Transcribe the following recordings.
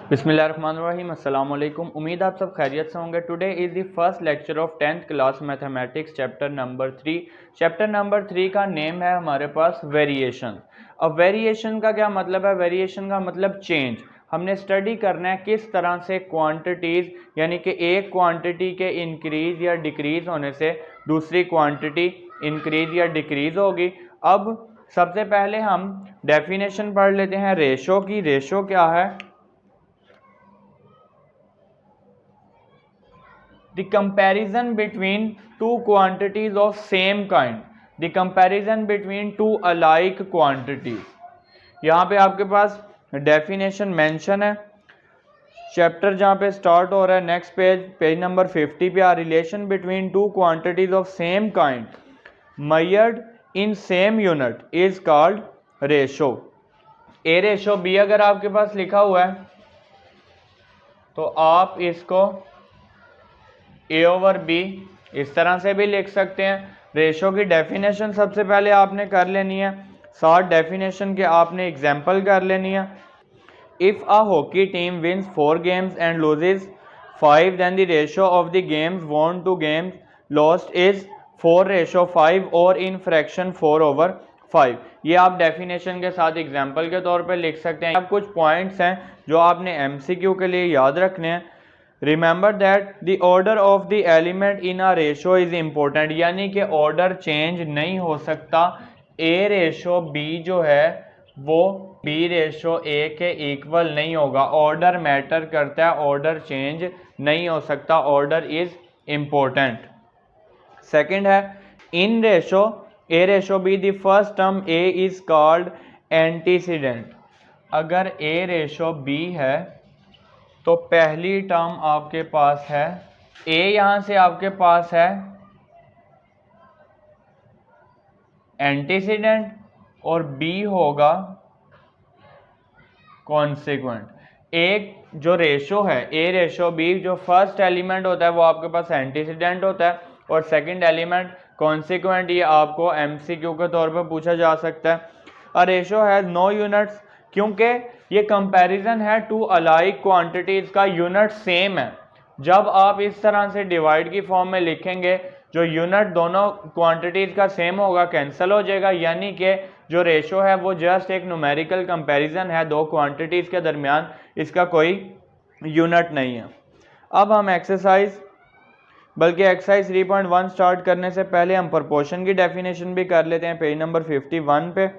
बिस्मिल्लाहिर्रहमानिर्रहीम अस्सलाम वालेकुम। उम्मीद आप सब खैरियत से होंगे। Today is the first lecture of 10th class mathematics chapter number 3। Chapter number 3 का नेम है हमारे पास वेरिएशन। अब वेरिएशन का क्या मतलब है? वेरिएशन का मतलब चेंज। हमने स्टडी करना है किस तरह से क्वांटिटीज़ यानी कि एक क्वांटिटी के इंक्रीज़ या डिक्रीज़ होने से दूसरी क्वांटिटी इंक्रीज़ या डिक्रीज़ होगी। अब सबसे पहले हम डेफिनेशन पढ़ लेते हैं रेशो की। रेशो क्या है? The comparison between two quantities of same kind, the comparison between two alike quantities। यहाँ पे आपके पास डेफिनेशन मेंशन है। चैप्टर जहाँ पे स्टार्ट हो रहा है नेक्स्ट पेज नंबर 50 पे, relation between two quantities of same kind measured in same unit is called ratio. A ratio B अगर आपके पास लिखा हुआ है तो आप इसको ए ओवर बी इस तरह से भी लिख सकते हैं। रेशो की डेफिनेशन सबसे पहले आपने कर लेनी है, साथ डेफिनेशन के आपने एग्जाम्पल कर लेनी है। If a hockey team wins 4 games and loses 5 then the ratio of the games won to games lost is 4:5 और इन फ्रैक्शन 4/5। ये आप डेफिनेशन के साथ एग्जाम्पल के तौर पे लिख सकते हैं। अब कुछ पॉइंट्स हैं जो आपने MCQ के लिए याद रखने हैं। Remember that the order of the element in a ratio is important, यानी कि ऑर्डर चेंज नहीं हो सकता। ए रेशो बी जो है वो बी रेशो ए के इक्वल नहीं होगा। ऑर्डर मैटर करता है, ऑर्डर चेंज नहीं हो सकता, ऑर्डर इज इम्पोर्टेंट। सेकेंड है in ratio A ratio be the first term A is called antecedent. अगर ए रेशो बी है तो पहली टर्म आपके पास है ए, यहां से आपके पास है एंटीसीडेंट और बी होगा कॉन्सिक्वेंट। एक जो रेशो है ए रेशो बी, जो फर्स्ट एलिमेंट होता है वो आपके पास एंटीसीडेंट होता है और सेकंड एलिमेंट कॉन्सिक्वेंट। ये आपको MCQ के तौर पर पूछा जा सकता है। A ratio has no units, क्योंकि ये कंपैरिजन है टू अलाइक क्वांटिटीज का, यूनिट सेम है। जब आप इस तरह से डिवाइड की फॉर्म में लिखेंगे जो यूनिट दोनों क्वांटिटीज का सेम होगा कैंसिल हो जाएगा, यानी कि जो रेशो है वो जस्ट एक न्यूमेरिकल कंपैरिजन है दो क्वांटिटीज के दरमियान, इसका कोई यूनिट नहीं है। अब हम एक्सरसाइज 3.1 स्टार्ट करने से पहले हम प्रोपोर्शन की डेफिनेशन भी कर लेते हैं। पेज नंबर 51 पे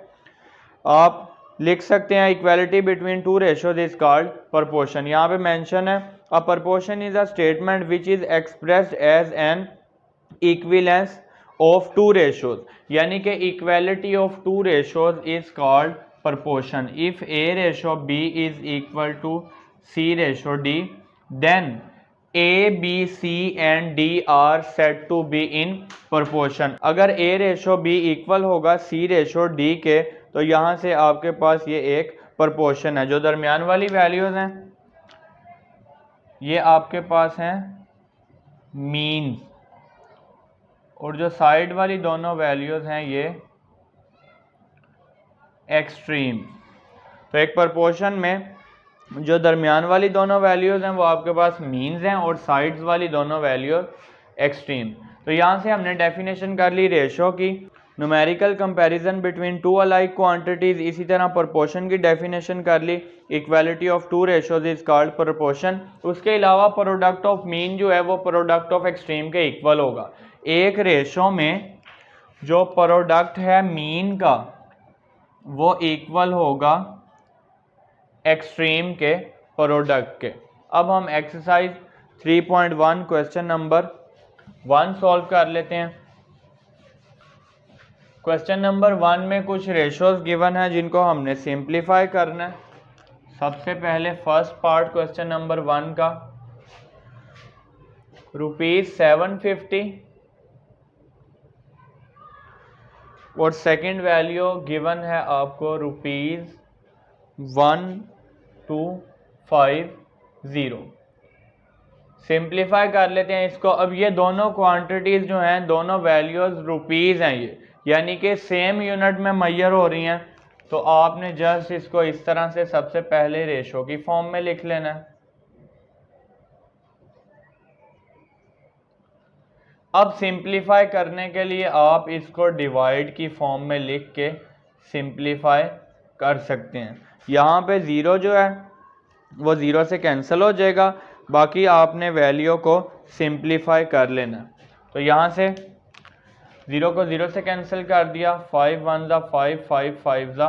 आप लिख सकते हैं equality between two ratios is called proportion. यहाँ पे मेंशन है a proportion is a statement which is expressed as an equivalence of two ratios, यानी कि equality of two ratios is called proportion. If A ratio B is equal to C ratio D then A B C and D are set to be in proportion. अगर A ratio B equal होगा सी ratio D के तो यहाँ से आपके पास ये एक proportion है। जो दरमियान वाली वैल्यूज हैं ये आपके पास हैं मीन, और जो साइड वाली दोनों वैल्यूज हैं ये एक्सट्रीम। तो एक प्रोपोर्शन में जो दरमियान वाली दोनों वैल्यूज हैं वो आपके पास मीन्स हैं और साइड्स वाली दोनों वैल्यूज एक्सट्रीम। तो यहाँ से हमने डेफिनेशन कर ली रेशो की, numerical comparison between two alike quantities, इसी तरह प्रोपोर्शन की डेफिनेशन कर ली, equality of two ratios is called proportion. उसके अलावा प्रोडक्ट ऑफ मीन जो है वो प्रोडक्ट ऑफ एक्सट्रीम के इक्वल होगा। एक रेशो में जो प्रोडक्ट है मीन का वो इक्वल होगा एक्सट्रीम के प्रोडक्ट के। अब हम एक्सरसाइज 3.1 क्वेश्चन नंबर 1 सॉल्व कर लेते हैं। क्वेश्चन नंबर 1 में कुछ रेशोज गिवन है जिनको हमने सिंप्लीफाई करना है। सबसे पहले फर्स्ट पार्ट क्वेश्चन नंबर 1 का ₹750 और सेकंड वैल्यू गिवन है आपको ₹1250। सिंप्लीफाई कर लेते हैं इसको। अब ये दोनों क्वांटिटीज जो हैं दोनों वैल्यूज रुपीज़ हैं ये, यानी कि सेम यूनिट में मेजर हो रही हैं। तो आपने जस्ट इसको इस तरह से सबसे पहले रेशो की फॉर्म में लिख लेना है। अब सिंप्लीफाई करने के लिए आप इसको डिवाइड की फॉर्म में लिख के सिंप्लीफाई कर सकते हैं। यहाँ पे ज़ीरो जो है वो ज़ीरो से कैंसिल हो जाएगा, बाकी आपने वैल्यू को सिंप्लीफाई कर लेना। तो यहाँ से ज़ीरो को ज़ीरो से कैंसिल कर दिया, 5 1 ज़ा 5, 5 5 ज़ा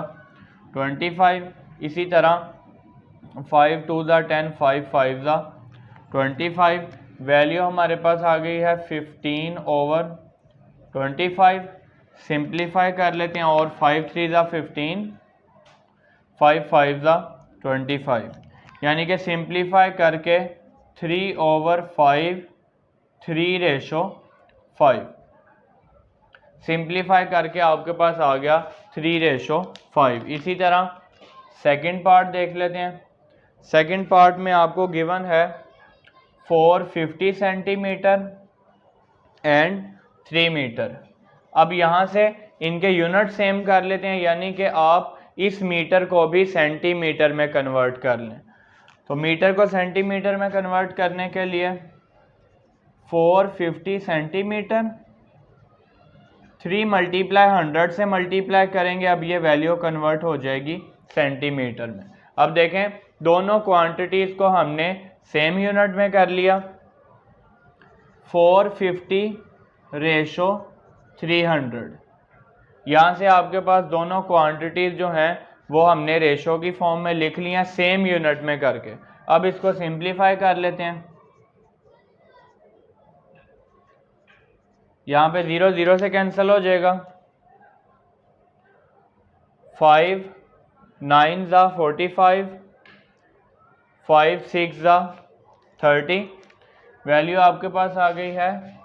25, इसी तरह 5 2 ज़ा 10, 5 5 ज़ा 25। वैल्यू हमारे पास आ गई है 15/25। सिंप्लीफाई कर लेते हैं, और 5 3 ज़ा 15, 5 5 ज़ा 25, यानी कि सिंप्लीफाई करके 3/5, 3/5। सिंप्लीफाई करके आपके पास आ गया 3/5। इसी तरह सेकंड पार्ट देख लेते हैं। सेकंड पार्ट में आपको गिवन है 450 सेंटीमीटर एंड 3 मीटर। अब यहाँ से इनके यूनिट सेम कर लेते हैं, यानी कि आप इस मीटर को भी सेंटीमीटर में कन्वर्ट कर लें। तो मीटर को सेंटीमीटर में कन्वर्ट करने के लिए 450 सेंटीमीटर, 3 मल्टीप्लाई 100 से मल्टीप्लाई करेंगे, अब ये वैल्यू कन्वर्ट हो जाएगी सेंटीमीटर में। अब देखें दोनों क्वांटिटीज़ को हमने सेम यूनिट में कर लिया, 450/300। यहाँ से आपके पास दोनों क्वांटिटीज़ जो हैं वो हमने रेशो की फॉर्म में लिख लिया सेम यूनिट में करके। अब इसको सिंप्लीफाई कर लेते हैं। यहाँ पे 0 0 से कैंसिल हो जाएगा, 5 9 ज़ा 45, 5 6 ज़ा 30। वैल्यू आपके पास आ गई है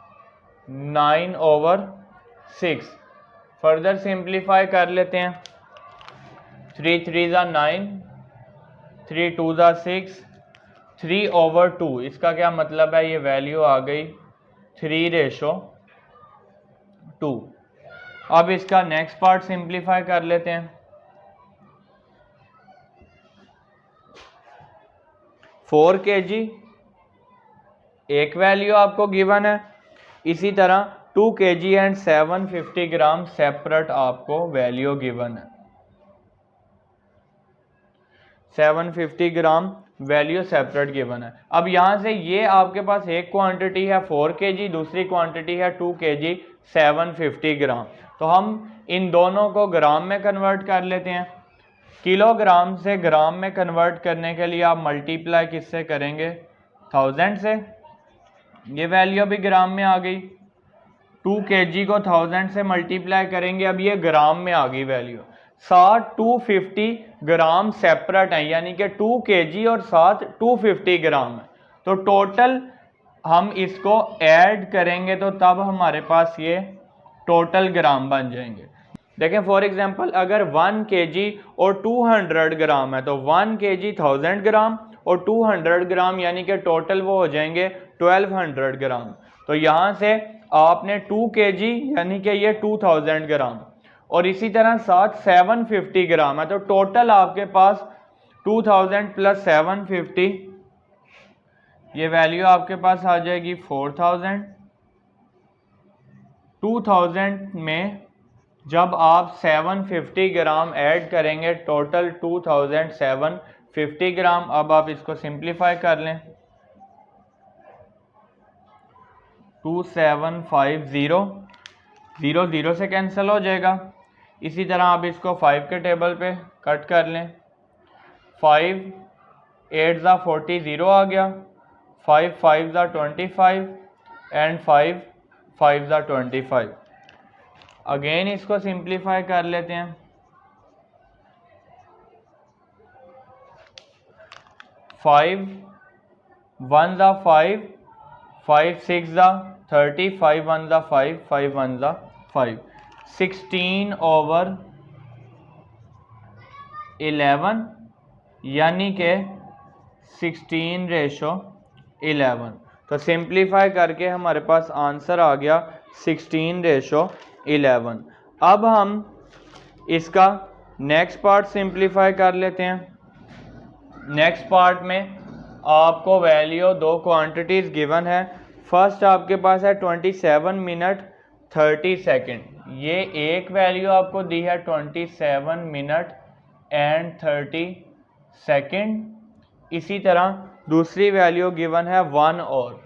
9/6। फर्दर सिंप्लीफाई कर लेते हैं, 3 3 ज़ा 9, 3 2 ज़ा 6, 3/2। इसका क्या मतलब है, ये वैल्यू आ गई 3/2। अब इसका नेक्स्ट पार्ट सिंप्लीफाई कर लेते हैं, 4 kg एक वैल्यू आपको गिवन है, इसी तरह 2 kg एंड 750 ग्राम सेपरेट आपको वैल्यू गिवन है। 750 ग्राम वैल्यू सेपरेट गिवन है। अब यहाँ से ये आपके पास एक क्वांटिटी है 4 kg, दूसरी क्वांटिटी है 2 kg 750 ग्राम। तो हम इन दोनों को ग्राम में कन्वर्ट कर लेते हैं। किलोग्राम से ग्राम में कन्वर्ट करने के लिए आप मल्टीप्लाई किससे करेंगे, 1000 से। ये वैल्यू अभी ग्राम में आ गई। 2 kg को 1000 से मल्टीप्लाई करेंगे, अब ये ग्राम में आ गई वैल्यू। साथ 250 ग्राम सेपरेट है, यानी कि 2 kg और साथ 250 ग्राम है। तो टोटल हम इसको ऐड करेंगे तो तब हमारे पास ये टोटल ग्राम बन जाएंगे। देखें फॉर एग्जांपल अगर 1 kg और 200 ग्राम है तो 1 kg 1000 ग्राम और 200 ग्राम यानी कि टोटल वो हो जाएंगे 1200 ग्राम। तो यहाँ से आपने 2 kg यानी कि ये 2000 ग्राम और इसी तरह साथ 750 ग्राम है, तो टोटल आपके पास 2000 प्लस 750, ये वैल्यू आपके पास आ जाएगी 4000। 2000 में जब आप 750 ग्राम ऐड करेंगे टोटल 2750 ग्राम। अब आप इसको सिंप्लीफाई कर लें, 2750, 0 0 से कैंसिल हो जाएगा। इसी तरह आप इसको 5 के टेबल पे कट कर लें, 5 8 ज़ा 40, 0 आ गया, 5 5 ज़ा 25 एंड 5 5 ज़ा 25। अगेन इसको सिंप्लीफाई कर लेते हैं, 5 1 ज़ा 5, 5 6 ज़ा 30, 5 1 ज़ा 5, 5 1 ज़ा 5, 16/11 यानी कि 16/11। तो सिंप्लीफाई करके हमारे पास आंसर आ गया 16/11। अब हम इसका नेक्स्ट पार्ट सिंप्लीफाई कर लेते हैं। नेक्स्ट पार्ट में आपको वैल्यू दो क्वांटिटीज़ गिवन है। फर्स्ट आपके पास है 27 मिनट 30 सेकेंड, ये एक वैल्यू आपको दी है 27 मिनट एंड 30 सेकेंड। इसी तरह दूसरी वैल्यू गिवन है 1 और।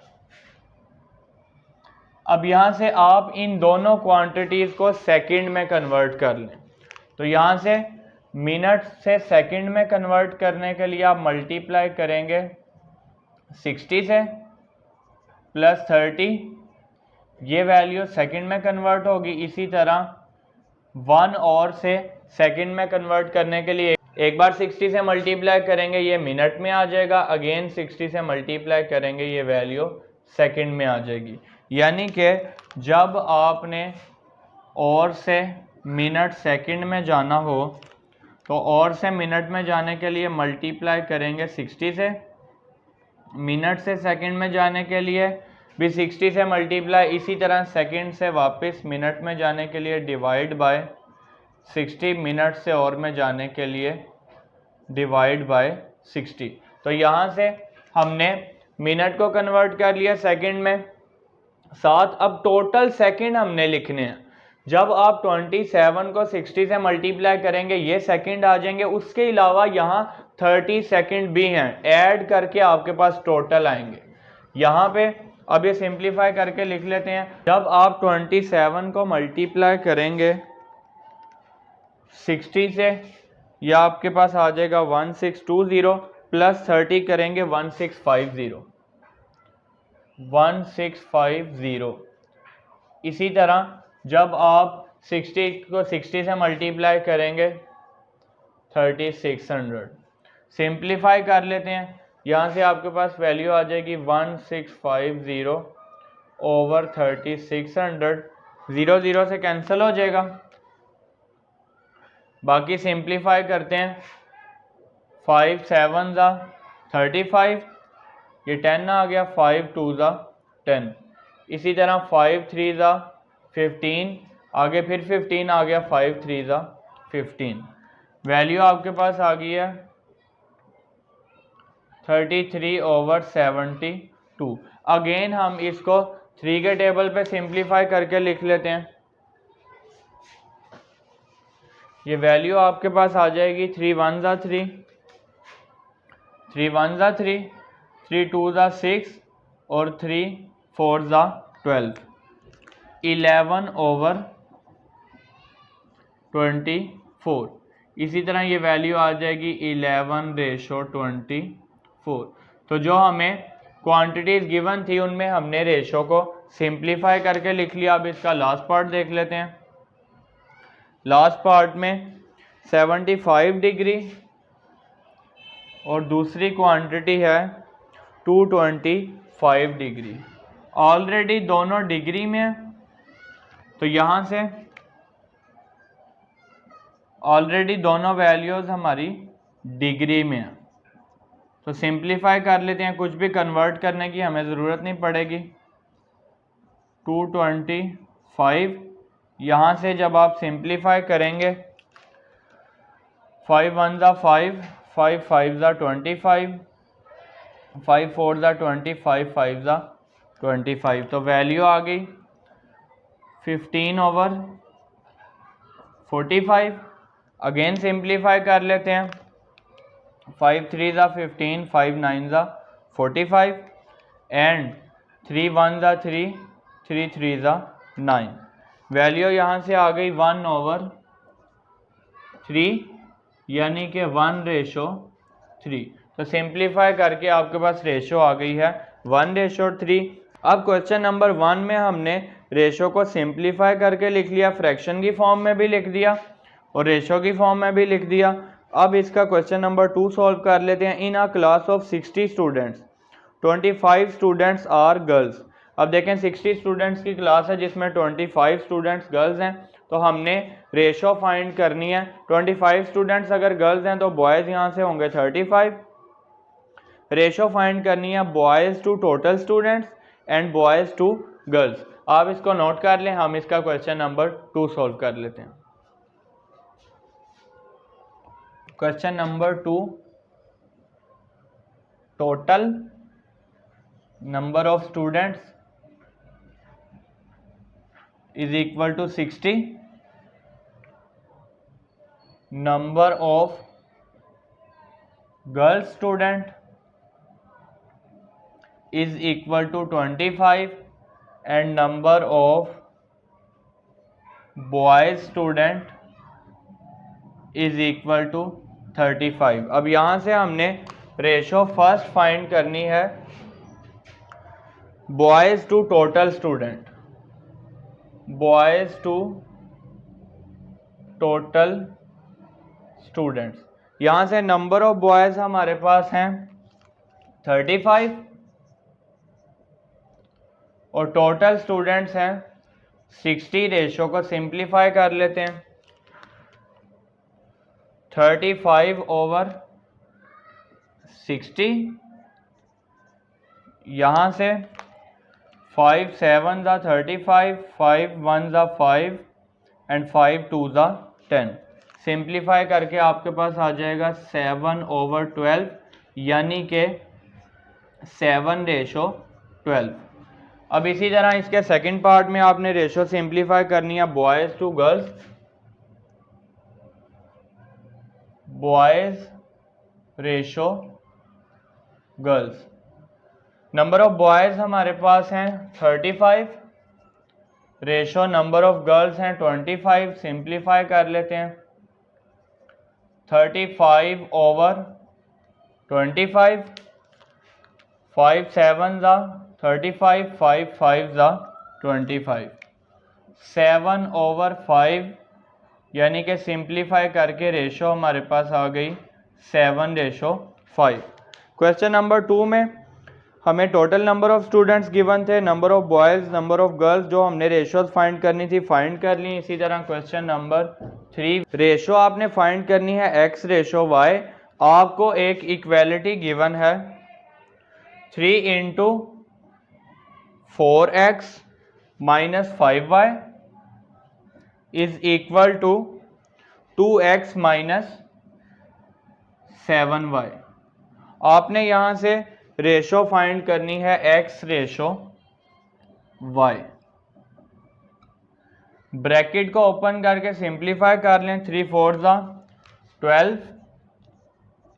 अब यहाँ से आप इन दोनों क्वांटिटीज़ को सेकंड में कन्वर्ट कर लें। तो यहाँ से मिनट से सेकंड में कन्वर्ट करने के लिए आप मल्टीप्लाई करेंगे 60 से प्लस 30, ये वैल्यू सेकंड में कन्वर्ट होगी। इसी तरह 1 और से सेकंड में कन्वर्ट करने के लिए एक बार 60 से मल्टीप्लाई करेंगे, ये मिनट में आ जाएगा। अगेन 60 से मल्टीप्लाई करेंगे, ये वैल्यू सेकंड में आ जाएगी। यानी कि जब आपने और से मिनट सेकंड में जाना हो तो और से मिनट में जाने के लिए मल्टीप्लाई करेंगे 60 से, मिनट से सेकंड में जाने के लिए भी 60 से मल्टीप्लाई, इसी तरह सेकंड से वापस मिनट में जाने के लिए डिवाइड बाय 60, मिनट से और में जाने के लिए डिवाइड बाय 60। तो यहाँ से हमने मिनट को कन्वर्ट कर लिया सेकंड में, साथ अब टोटल सेकंड हमने लिखने हैं। जब आप 27 को 60 से मल्टीप्लाई करेंगे ये सेकंड आ जाएंगे, उसके अलावा यहाँ 30 सेकंड भी हैं, ऐड करके आपके पास टोटल आएंगे। यहाँ पे अब ये सिंप्लीफाई करके लिख लेते हैं। जब आप 27 को मल्टीप्लाई करेंगे 60 से, यह आपके पास आ जाएगा 1620, प्लस 30 करेंगे 1650। इसी तरह जब आप 60 को 60 से मल्टीप्लाई करेंगे 3600। सिंप्लीफाई कर लेते हैं, यहाँ से आपके पास वैल्यू आ जाएगी 1650 ओवर 3600, 0 0 से कैंसिल हो जाएगा। बाकी सिंप्लीफाई करते हैं, 5 7 ज़ा 35, ये 10 आ गया, 5 2 ज़ा 10। इसी तरह 5 3 ज़ा 15, आगे फिर 15 आ गया, 5 3 ज़ा 15। वैल्यू आपके पास आ गई है 33 ओवर 72। अगेन हम इसको 3 के टेबल पे सिंप्लीफाई करके लिख लेते हैं। ये वैल्यू आपके पास आ जाएगी 3 1 ज़ा 3, 3 1 ज़ा 3, 3 2 ज़ा 6 और 3 4 ज़ा 12, 11 ओवर 24। इसी तरह ये वैल्यू आ जाएगी 11:24। तो जो हमें क्वांटिटीज़ गिवन थी उनमें हमने रेशो को सिंप्लीफाई करके लिख लिया। अब इसका लास्ट पार्ट देख लेते हैं। लास्ट पार्ट में 75 डिग्री और दूसरी क्वांटिटी है 225 डिग्री। ऑलरेडी दोनों डिग्री में है, तो यहाँ से ऑलरेडी दोनों वैल्यूज़ हमारी डिग्री में है। तो सिंप्लीफाई कर लेते हैं, कुछ भी कन्वर्ट करने की हमें ज़रूरत नहीं पड़ेगी। 225, यहाँ से जब आप सिंप्लीफाई करेंगे 5 1 ज़ा 5, 5 5 ज़ा 25, 5 4 ज़ा 25, 5 ज़ा 25। तो वैल्यू आ गई 15 ओवर 45। अगेन सिंप्लीफाई कर लेते हैं, 5 3 ज़ा 15, 5 9 ज़ा 45 एंड 3 1 ज़ा 3, 3 3 ज़ा 9। वैल्यू यहाँ से आ गई 1 ओवर 3, यानी कि 1:3। तो सिंप्लीफाई करके आपके पास रेशो आ गई है 1:3। अब क्वेश्चन नंबर 1 में हमने रेशो को सिंप्लीफाई करके लिख लिया, फ्रैक्शन की फॉर्म में भी लिख दिया और रेशो की फॉर्म में भी लिख दिया। अब इसका क्वेश्चन नंबर 2 सॉल्व कर लेते हैं। In a class of 60 students 25 students are girls. अब देखें 60 स्टूडेंट्स की क्लास है जिसमें 25 स्टूडेंट्स गर्ल्स हैं, तो हमने रेशो फाइंड करनी है। 25 स्टूडेंट्स अगर गर्ल्स हैं तो बॉयज़ यहाँ से होंगे 35। रेशो फाइंड करनी है boys to total students and boys to girls. आप इसको नोट कर लें, हम इसका क्वेश्चन नंबर 2 सॉल्व कर लेते हैं। Question number 2, total number of students is equal to 60, number of girl student is equal to 25 and number of boys student is equal to 35। अब यहाँ से हमने रेशो फर्स्ट फाइंड करनी है boys to total student, boys to total students. यहाँ से number of boys हमारे पास हैं 35 और टोटल स्टूडेंट्स हैं 60। रेशो को सिंप्लीफाई कर लेते हैं, 35/60। यहाँ से 5 7 ज़ा 35, 5 1 ज़ा 5 एंड 5 2 ज़ा 10। सिंप्लीफाई करके आपके पास आ जाएगा 7/12, यानी कि 7/12। अब इसी तरह इसके सेकंड पार्ट में आपने रेशो सिंप्लीफाई करनी है boys to girls, boys ratio girls. Number of boys हमारे पास हैं 35, रेशो नंबर ऑफ गर्ल्स हैं 25। सिंप्लीफाई कर लेते हैं, 35/25, 5 7 ज़ा 35, 5 5 ज़ा 25, 7/5, यानी कि सिंप्लीफाई करके रेशो हमारे पास आ गई 7/5। क्वेश्चन नंबर 2 में हमें total number of students given थे, number of boys, number of girls, जो हमने रेशोज फाइंड करनी थी फाइंड कर ली। इसी तरह क्वेश्चन नंबर 3, रेशो आपने फाइंड करनी है x रेशो y। आपको एक इक्वेलिटी गिवन है 3 × 4x - 5y is equal to 2x - 7y। आपने यहाँ से रेशो फाइंड करनी है x रेशो y। ब्रैकेट को ओपन करके सिंप्लीफाई कर लें, 3 4 ज़ा 12,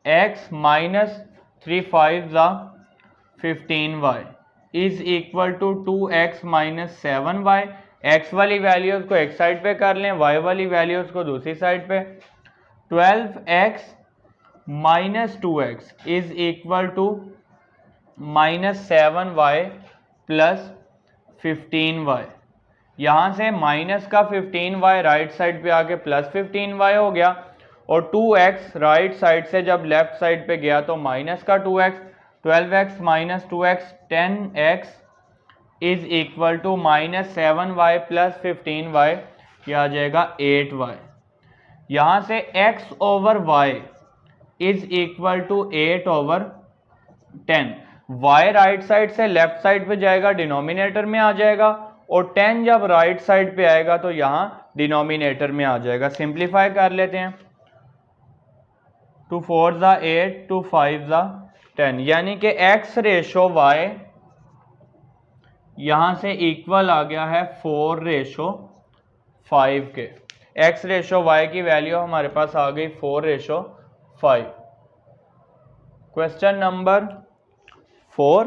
x - 3 5 ज़ा 15y is equal to 2x - 7y। x वाली वैल्यूज को एक साइड पे कर लें, y वाली वैल्यूज को दूसरी साइड पे। 12x - 2x is equal to -7y + 15y। यहाँ से माइनस का 15y राइट साइड पे आके +15y हो गया, और 2x राइट साइड से जब लेफ्ट साइड पे गया तो माइनस का 2x, 12x - 2x 10x is equal to -7y + 15y, यह आ जाएगा 8y। यहाँ से x/y is equal to 8/10। y right side से लेफ्ट साइड पे जाएगा, डिनोमिनेटर में आ जाएगा, और 10 जब राइट साइड पे आएगा तो यहाँ डिनोमिनेटर में आ जाएगा। सिंप्लीफाई कर लेते हैं, 2 4 ज़ा 8, 2 5 ज़ा 10, यानी कि x रेशो y यहाँ से इक्वल आ गया है 4/5 के। x रेशो y की वैल्यू हमारे पास आ गई 4/5। Question number 4,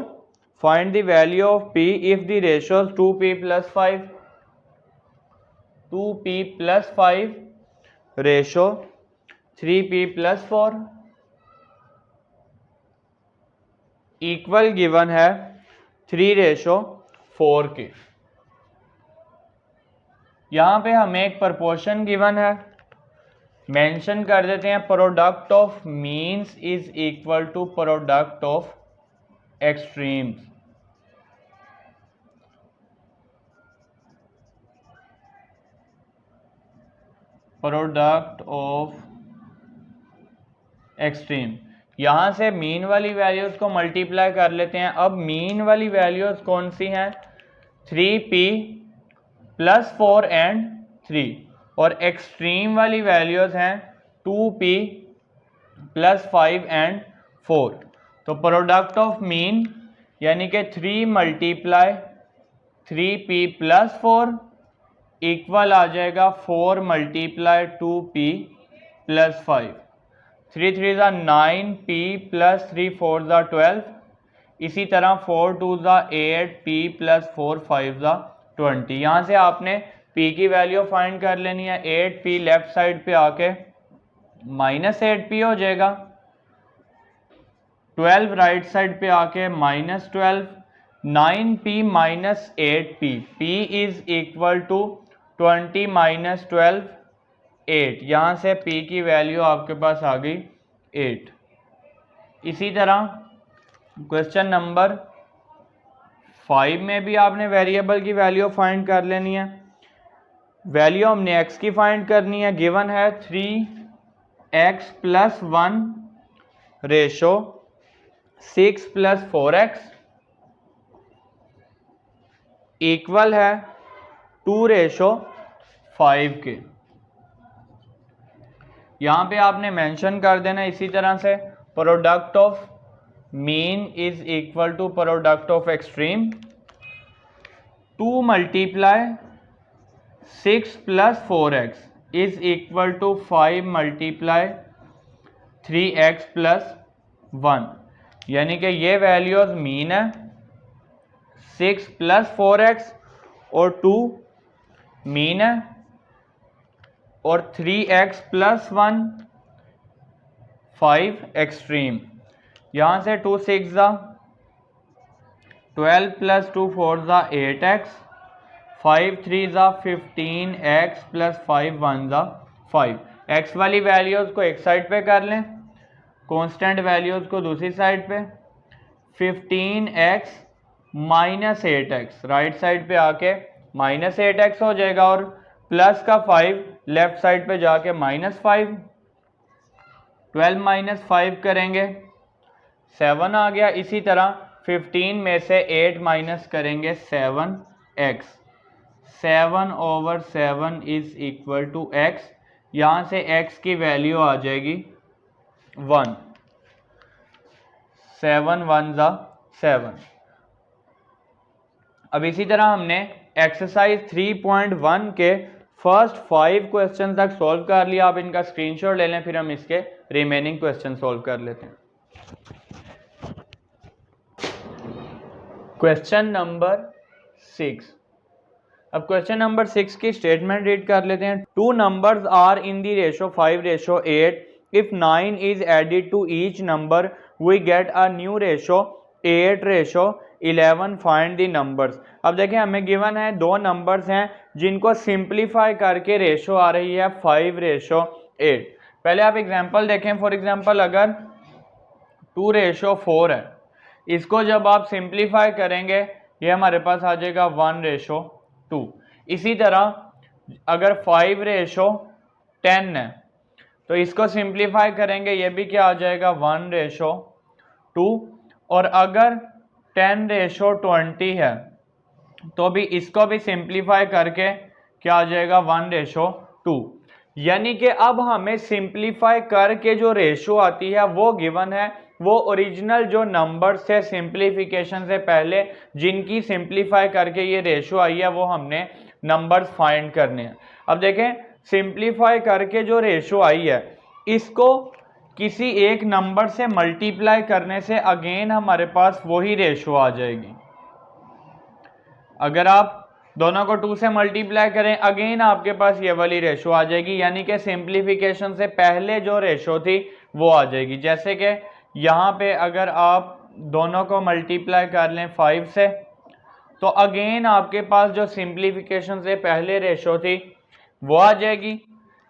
find the value of p if the ratios 2p + 5, 2p + 5 ratio 3p + 4 equal given है 3/4 के। यहाँ पे हमें एक प्रपोर्शन गिवन है, मेंशन कर देते हैं, product of means is equal to product of extremes. Product of extreme, यहाँ से मीन वाली वैल्यूज को मल्टीप्लाई कर लेते हैं। अब मीन वाली वैल्यूज कौन सी हैं? 3p + 4 एंड 3, और एक्सट्रीम वाली वैल्यूज हैं 2p प्लस 5 एंड 4। तो प्रोडक्ट ऑफ मीन यानी कि 3 मल्टीप्लाई 3p प्लस 4 इक्वल आ जाएगा 4 मल्टीप्लाई 2p प्लस 5। 3 3 ज़ा 9p प्लस 3 4 ज़ा 12। इसी तरह 4 2 ज़ा 8p प्लस 4 5 ज़ा 20। यहाँ से आपने p की वैल्यू फाइंड कर लेनी है। 8p लेफ्ट साइड पे आके माइनस 8p हो जाएगा, 12 राइट साइड पे आके minus 12, 9p minus 8p, p is equal to 20 minus 12 8। यहाँ से p की वैल्यू आपके पास आ गई 8। इसी तरह क्वेश्चन नंबर 5 में भी आपने वेरिएबल की वैल्यू फाइंड कर लेनी है। वैल्यू हमने x की फाइंड करनी है। गिवन है 3x plus 1 ratio 6 plus 4x equal है 2 रेशो 5 के। यहाँ पे आपने मेंशन कर देना इसी तरह से product of mean is equal to product of extreme. 2 multiply 6 plus 4x is equal to 5 multiply 3x plus 1। यानी कि ये वैल्यूज मीन है 6 प्लस 4x और 2 मीन है और 3x प्लस 1 5 एक्सट्रीम। यहाँ से 2 6 ज़ा 12 प्लस 2 4 ज़ा 8x, 5 3 ज़ा 15x प्लस 5 1 ज़ा 5। x वाली वैल्यूज़ को एक साइड पे कर लें, कांस्टेंट वैल्यूज़ को दूसरी साइड पे। 15x minus 8x right side पे आके माइनस 8x हो जाएगा और प्लस का 5 लेफ्ट साइड पे जाके माइनस 5। 12 माइनस 5 करेंगे 7 आ गया। इसी तरह 15 में से 8 माइनस करेंगे 7x। 7 over 7 is equal to x। यहाँ से x की वैल्यू आ जाएगी 1। 7 1 ज़ा 7। अब इसी तरह हमने एक्सरसाइज 3.1 के फर्स्ट 5 क्वेश्चन तक सॉल्व कर लिया। आप इनका स्क्रीनशॉट ले लें, फिर हम इसके रिमेनिंग क्वेश्चन सॉल्व कर लेते हैं। Question number 6। अब क्वेश्चन नंबर 6 की स्टेटमेंट रीड कर लेते हैं। 2 numbers are in the ratio 5 ratio 8। If 9 is added to each number we get a new ratio 8 ratio 11। Find the numbers. अब देखें हमें गिवन है 2 नंबर्स हैं जिनको सिंप्लीफाई करके रेशो आ रही है 5 रेशो 8। पहले आप एग्जांपल देखें। फॉर एग्जांपल अगर 2 रेशो 4 है, इसको जब आप सिंप्लीफाई करेंगे ये हमारे पास आ जाएगा 1 रेशो 2। इसी तरह अगर 5 रेशो 10 है तो इसको सिंप्लीफाई करेंगे, ये भी क्या आ जाएगा 1 रेशो 2। और अगर 10 रेशो 20 है तो भी इसको भी सिंप्लीफाई करके क्या आ जाएगा 1 रेशो 2। यानी कि अब हमें सिंप्लीफाई करके जो रेशो आती है वो गिवन है, वो ओरिजिनल जो नंबर्स थे सिंप्लीफिकेशन से पहले जिनकी सिंप्लीफाई करके ये रेशो आई है वो हमने नंबर्स फाइंड करने हैं। अब देखें सिंप्लीफाई करके जो रेशो आई है इसको किसी एक नंबर से मल्टीप्लाई करने से अगेन हमारे पास वही रेशो आ जाएगी। अगर आप दोनों को 2 से मल्टीप्लाई करें अगेन आपके पास ये वाली रेशो आ जाएगी। यानी कि सिंप्लीफिकेशन से पहले जो रेशो थी वो आ जाएगी। जैसे कि यहाँ पे अगर आप दोनों को मल्टीप्लाई कर लें 5 से तो अगेन आपके पास जो सिंप्लीफिकेशन से पहले रेशो थी वो आ जाएगी।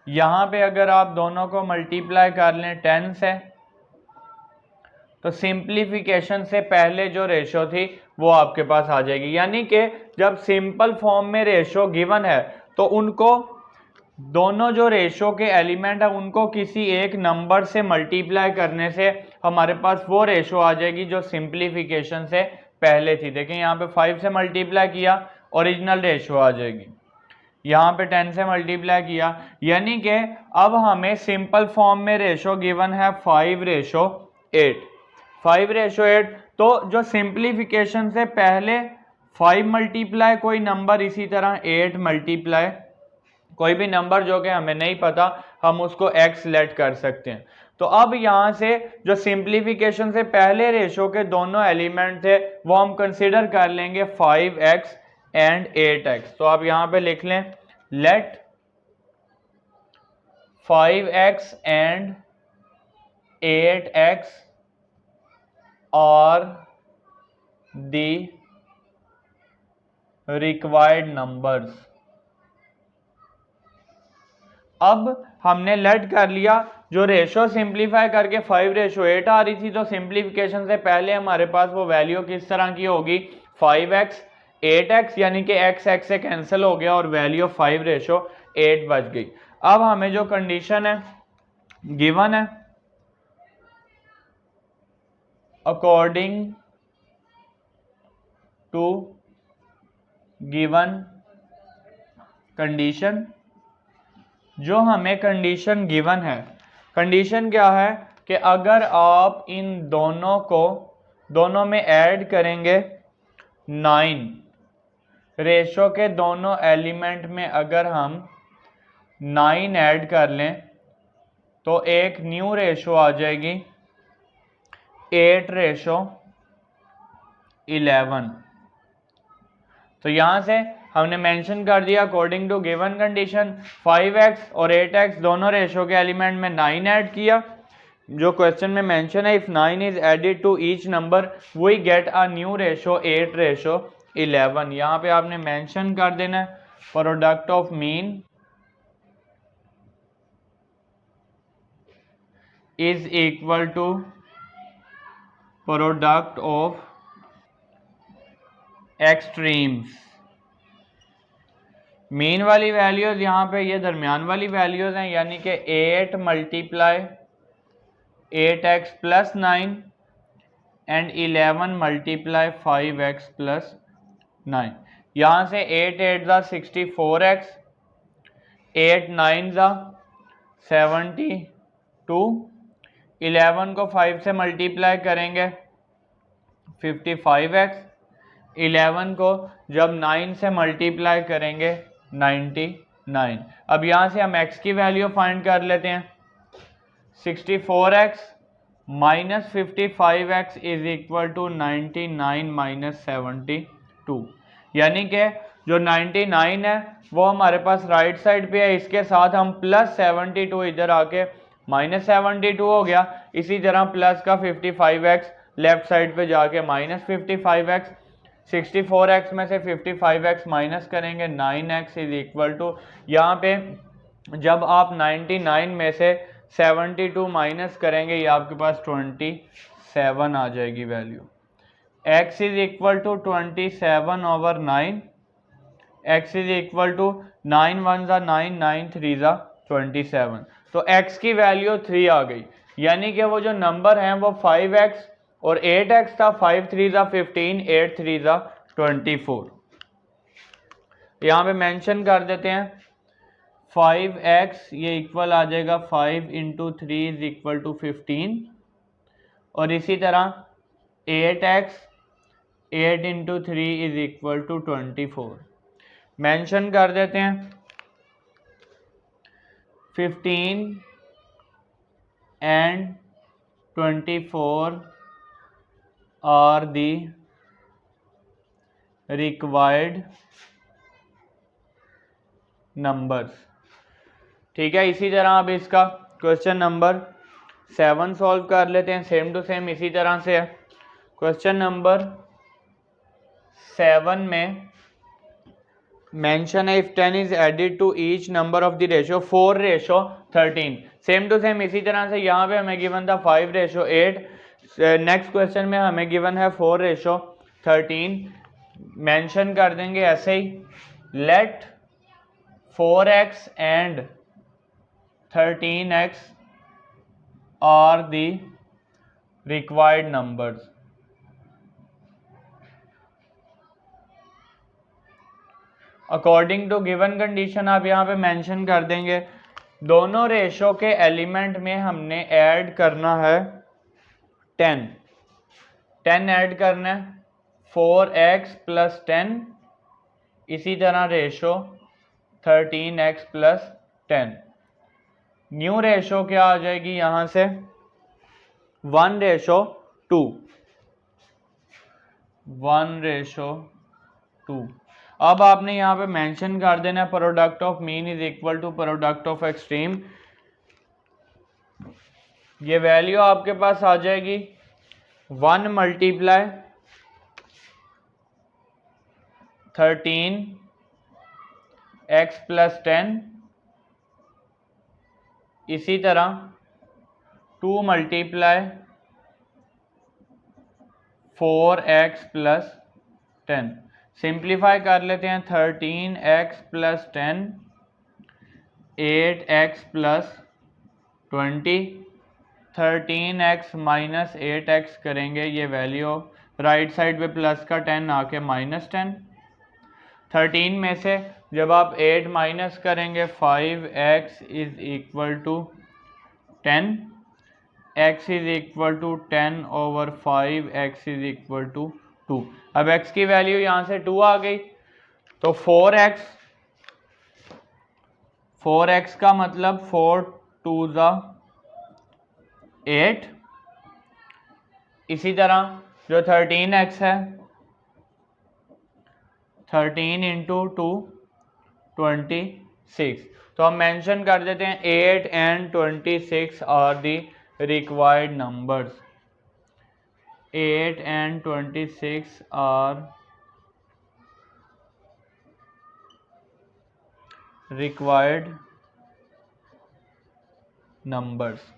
यहाँ पे अगर आप दोनों को मल्टीप्लाई कर लें 10 से तो सिंप्लीफिकेशन से पहले जो रेशो थी वो आपके पास आ जाएगी। यानी कि जब सिंपल फॉर्म में रेशो गिवन है तो उनको दोनों जो रेशो के एलिमेंट है उनको किसी एक नंबर से मल्टीप्लाई करने से हमारे पास वो रेशो आ जाएगी जो सिंप्लीफिकेशन से पहले थी। देखें यहाँ पे 5 से मल्टीप्लाई किया ओरिजिनल रेशो आ जाएगी। यहाँ पे 10 से मल्टीप्लाई किया, यानी कि अब हमें सिंपल फॉर्म में रेशो गिवन है 5:8, 5:8। तो जो सिंप्लीफिकेशन से पहले 5 मल्टीप्लाई कोई नंबर, इसी तरह 8 मल्टीप्लाई कोई भी नंबर जो कि हमें नहीं पता, हम उसको x लेट कर सकते हैं। तो अब यहाँ से जो सिंप्लीफिकेशन से पहले रेशो के दोनों एलिमेंट थे वो हम कंसिडर कर लेंगे 5x एंड 8x। तो आप यहाँ पे लिख लें लेट 5x एंड 8x और दी रिक्वायर्ड नंबर्स। अब हमने लेट कर लिया, जो रेशो सिंप्लीफाई करके 5:8 आ रही थी, तो सिंप्लीफिकेशन से पहले हमारे पास वो वैल्यू किस तरह की होगी 5x 8x, यानी कि x से कैंसिल हो गया और वैल्यू 5:8 बच गई। अब हमें जो कंडीशन है गिवन है, अकॉर्डिंग टू गिवन कंडीशन, जो हमें कंडीशन गिवन है, कंडीशन क्या है कि अगर आप इन दोनों में ऐड करेंगे 9, रेशो के दोनों एलिमेंट में अगर हम 9 ऐड कर लें तो एक न्यू रेशो आ जाएगी 8:11। तो यहां से हमने मेंशन कर दिया according to given condition 5x और 8x दोनों रेशो के एलिमेंट में 9 ऐड किया। जो क्वेश्चन में मेंशन है, if 9 is added to each number we get a new ratio 8:11। यहाँ पे आपने मेंशन कर देना है product of mean is equal to product of extremes. Mean वाली वैल्यूज यहाँ पे ये दरमियान वाली वैल्यूज हैं, यानी कि 8 multiply 8x plus 9 and 11 multiply 5x plus 9। यहाँ से 8 8 ज़ा 64x, 8 9 ज़ा 72, 11 को 5 से मल्टीप्लाई करेंगे 55x, 11 को जब 9 से मल्टीप्लाई करेंगे 99। अब यहाँ से हम x की वैल्यू फाइंड कर लेते हैं। 64x minus 55x is equal to 99 minus 72, यानी कि जो 99 है वो हमारे पास राइट साइड पे है, इसके साथ हम प्लस 72 इधर आके माइनस 72 हो गया। इसी तरह प्लस का 55x लेफ्ट साइड पे जाके माइनस 55x, 64x में से 55x माइनस करेंगे 9x इज इक्वल टू, यहाँ पे जब आप 99 में से 72 माइनस करेंगे ये आपके पास 27 आ जाएगी value. x is equal to 27 over 9, x is equal to 9 1 ज़ा 9, 9 3 ज़ा 27। तो x की वैल्यू 3 आ गई, यानी कि वो जो नंबर हैं वो 5x और 8x था। 5 3 ज़ा 15, 8 3 ज़ा 24। यहाँ पे मेंशन कर देते हैं 5x ये इक्वल आ जाएगा 5 इंटू 3 इज इक्वल टू 15, और इसी तरह 8x 8 into 3 is equal to 24। Mention कर देते हैं 15 and 24 are the required numbers. ठीक है, इसी तरह अब इसका क्वेश्चन नंबर 7 सॉल्व कर लेते हैं। सेम टू सेम इसी तरह से है। क्वेश्चन नंबर 7 में मेंशन है if 10 is added to each number of the ratio 4:13। Same to same इसी तरह से यहाँ पे हमें गिवन था 5:8। नेक्स्ट क्वेश्चन में हमें गिवन है 4:13। मेंशन कर देंगे ऐसे ही, let 4x and 13x are the required numbers. According to given condition आप यहाँ पे मेंशन कर देंगे। दोनों रेशो के एलिमेंट में हमने ऐड करना है 10 ऐड करना है, 4x प्लस 10, इसी तरह ratio 13x plus 10। New ratio क्या आ जाएगी यहाँ से 1:2, 1:2। अब आपने यहाँ पे मेंशन कर देना है product of mean is equal to product of extreme. ये वैल्यू आपके पास आ जाएगी 1 मल्टीप्लाई 13x प्लस 10, इसी तरह 2 मल्टीप्लाई 4x प्लस 10। सिंप्लीफाई कर लेते हैं, 13x plus 10, 8x plus 20, 13x minus 8x करेंगे, ये वैल्यू राइट साइड पे प्लस का 10 आके -10। 13 में से जब आप 8 माइनस करेंगे 5x is equal to 10, x is equal to 10 over 5, x is equal to 2। अब x की वैल्यू यहाँ से 2 आ गई, तो 4x का मतलब 4 2 8। इसी तरह जो 13x है 13 इंटू 2 26। तो हम मेंशन कर देते हैं 8 and 26 are the required numbers. 8 and 26 are required numbers.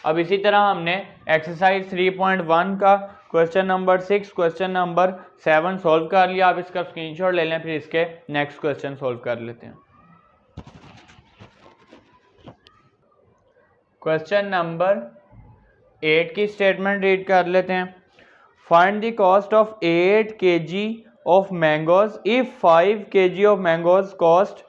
अब इसी तरह हमने एक्सरसाइज 3.1 का question number 6, question number 7 solve कर लिया। आप इसका स्क्रीनशॉट ले लें, फिर इसके नेक्स्ट क्वेश्चन सॉल्व कर लेते हैं। क्वेश्चन नंबर 8 की स्टेटमेंट रीड कर लेते हैं। Find the cost of 8 kg of mangoes if 5 kg of mangoes cost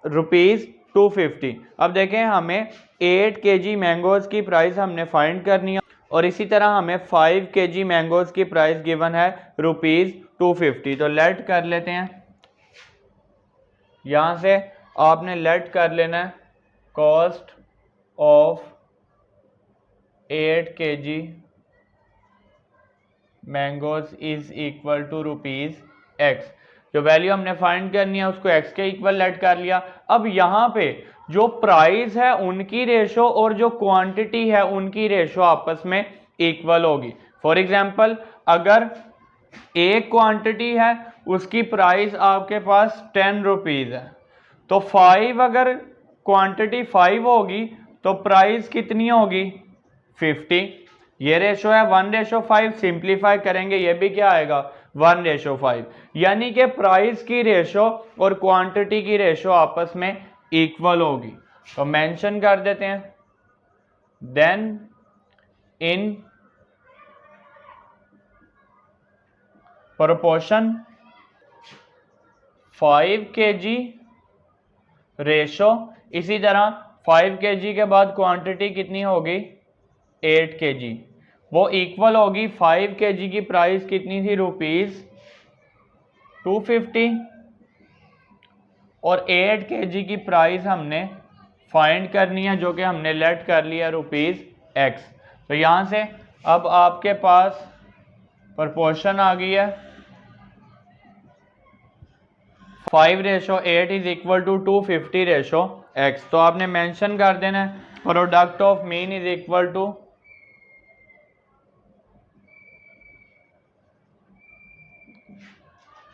₹250। अब देखें, हमें 8 kg मैंगोज की प्राइस हमने फाइंड करनी है और इसी तरह हमें 5 kg मैंगोज की प्राइस गिवन है ₹250। तो लेट कर लेते हैं, यहां से आपने लेट कर लेना है cost of 8 kg mangoes is equal to ₹x। जो वैल्यू हमने फाइंड करनी है उसको x के इक्वल लेट कर लिया। अब यहाँ पे जो प्राइस है उनकी रेशो और जो क्वांटिटी है उनकी रेशो आपस में इक्वल होगी। फॉर एग्जांपल, अगर एक क्वांटिटी है उसकी प्राइस आपके पास 10 रुपीज है, तो 5 अगर क्वांटिटी 5 होगी तो प्राइस कितनी होगी 50। ये रेशो है 1:5। सिंप्लीफाई करेंगे ये भी क्या आएगा 1:5। यानी कि प्राइस की रेशो और क्वांटिटी की रेशो आपस में इक्वल होगी। तो मेंशन कर देते हैं, then in proportion 5 kg ratio, इसी तरह 5 kg के बाद क्वांटिटी कितनी होगी 8 kg, वो इक्वल होगी 5 kg की प्राइस कितनी थी ₹250 और 8 kg की प्राइस हमने फाइंड करनी है जो कि हमने लेट कर लिया ₹x। तो यहां से अब आपके पास प्रोपोर्शन आ गई है 5:8 इज इक्वल टू 250:x। तो आपने मेंशन कर देना है product of mean is equal to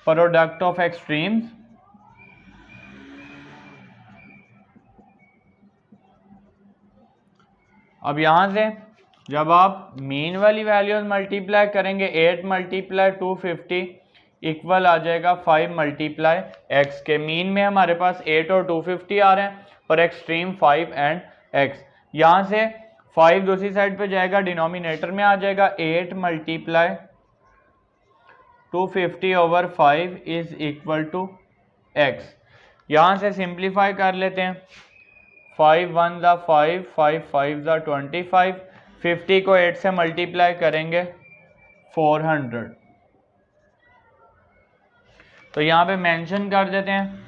product of extremes. अब यहां से जब आप मीन वाली वैल्यूज मल्टीप्लाई करेंगे 8 मल्टीप्लाई 250 इक्वल आ जाएगा 5 मल्टीप्लाई x के। मीन में हमारे पास 8 और 250 आ रहे हैं और एक्सट्रीम 5 एंड x। यहां से 5 दूसरी साइड पे जाएगा, डिनोमिनेटर में आ जाएगा 8 multiply 250 over 5 is equal to x। यहाँ से सिंप्लीफाई कर लेते हैं। 5 1 ज़ा 5, 5 5 ज़ा 25, 50 को 8 से मल्टीप्लाई करेंगे 400। तो यहाँ पे मेंशन कर देते हैं